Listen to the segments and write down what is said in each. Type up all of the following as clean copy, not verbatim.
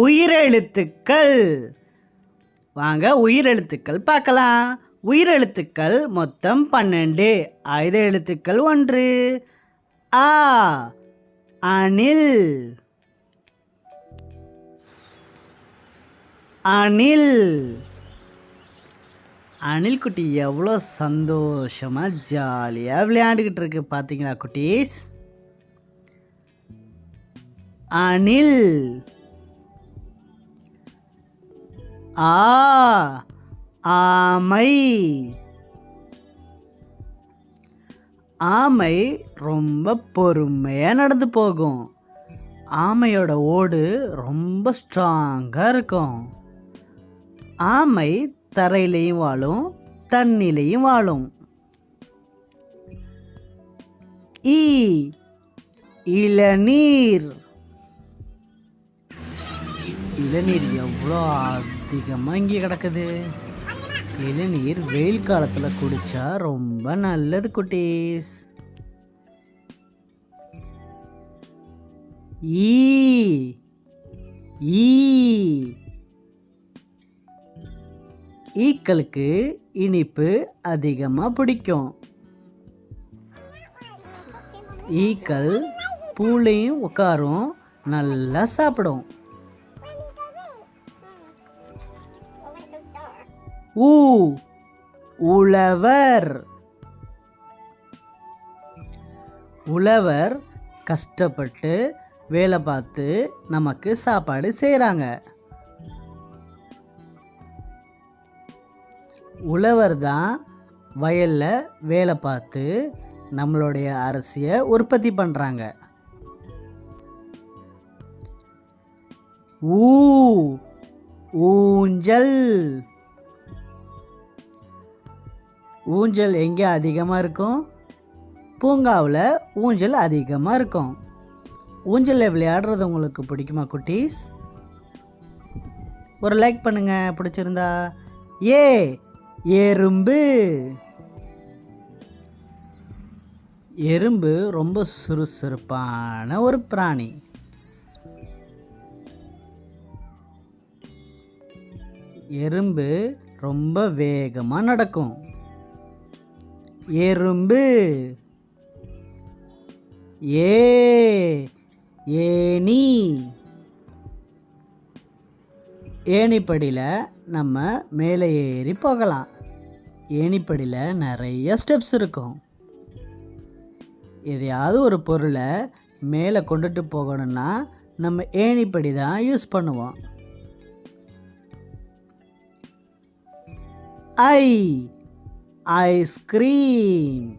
உயிரெழுத்துக்கள். வாங்க உயிரெழுத்துக்கள் பார்க்கலாம். உயிரெழுத்துக்கள் மொத்தம் 12. ஆயுத எழுத்துக்கள் 1. ஆ அணில். அணில். அணில் குட்டி எவ்வளோ சந்தோஷமா ஜாலியாக விளையாண்டுக்கிட்டு இருக்கு பார்த்தீங்களா குட்டீஸ்? அணில். ஆ ஆமை. ஆமை ரொம்ப பொறுமையாக நடந்து போகும். ஆமையோட ஓடு ரொம்ப ஸ்ட்ராங்காக இருக்கும். ஆமை தரையிலையும் வாழும், தண்ணிலையும் வாழும். ஈ இளநீர். இளநீர் எவ்வளோ அதிகமாக இங்கே கிடக்குது. இளநீர் வெயில் காலத்தில் குடித்தா ரொம்ப நல்லது குட்டீஸ். ஈ ஈ ஈக்களுக்கு இனிப்பு அதிகமாக பிடிக்கும். ஈக்கள் பூலையும் உட்காரும், நல்லா சாப்பிடும். ஊ உழவர். உழவர் கஷ்டப்பட்டு வேலை பார்த்து நமக்கு சாப்பாடு செய்கிறாங்க. உழவர் தான் வயலில் வேலை பார்த்து நம்மளுடைய அரிசியை உற்பத்தி பண்ணுறாங்க. ஊ ஊஞ்சல். ஊஞ்சல் எங்கே அதிகமாக இருக்கும்? பூங்காவில் ஊஞ்சல் அதிகமாக இருக்கும். ஊஞ்சலில் விளையாடுறது உங்களுக்கு பிடிக்குமா குட்டீஸ்? ஒரு லைக் பண்ணுங்க பிடிச்சிருந்தா. ஏ எறும்பு. எறும்பு ரொம்ப சுறுசுறுப்பான ஒரு பிராணி. எறும்பு ரொம்ப வேகமாக நடக்கும். எறும்பு. ஏ ஏணி. ஏணிப்படியில் நம்ம மேலே ஏறி போகலாம். ஏணிப்படியில் நிறைய ஸ்டெப்ஸ் இருக்கும். எதையாவது ஒரு பொருளை மேலே கொண்டுட்டு போகணும்னா நம்ம ஏணிப்படி தான் யூஸ் பண்ணுவோம். ஐ ஐஸ்கிரீம்.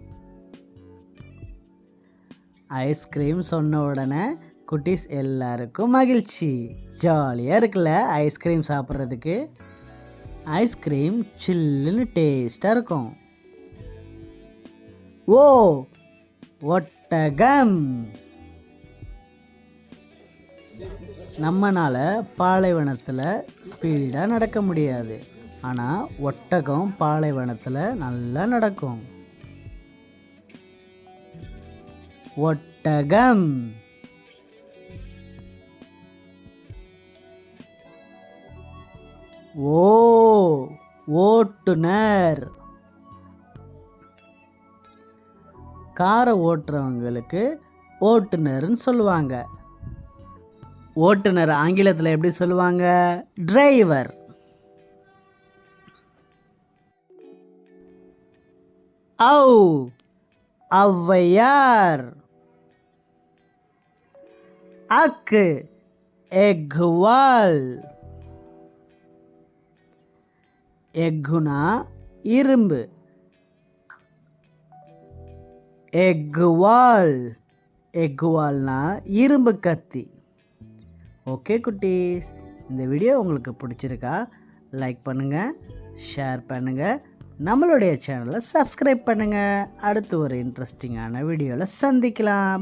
ஐஸ்கிரீம் சொன்ன உடனே குட்டீஸ் எல்லாருக்கும் மகிழ்ச்சி. ஜாலியாக இருக்குல்ல ஐஸ்கிரீம் சாப்பிட்றதுக்கு. ஐஸ்கிரீம் சில்லுன்னு டேஸ்டாக இருக்கும். ஓ ஒட்டகம். நம்மனால பாலைவனத்தில் ஸ்பீடாக நடக்க முடியாது, ஆனால் ஒட்டகம் பாலைவனத்தில் நல்லா நடக்கும். ஒட்டகம். ஓ ஓட்டுநர். காரை ஓட்டுறவங்களுக்கு ஓட்டுநர்னு சொல்லுவாங்க. ஓட்டுநர் ஆங்கிலத்தில் எப்படி சொல்லுவாங்க? டிரைவர். ஔ ஔவையார். அக்கு எக்குவால். எக்குனா இரும்பு. எக்குவால். எக்குவால்னா இரும்பு கத்தி. ஓகே குட்டீஸ், இந்த வீடியோ உங்களுக்கு பிடிச்சிருக்கா? லைக் பண்ணுங்கள், ஷேர் பண்ணுங்கள், நம்மளுடைய சேனலை சப்ஸ்கிரைப் பண்ணுங்கள். அடுத்து ஒரு இன்ட்ரெஸ்டிங்கான வீடியோவில் சந்திக்கலாம்.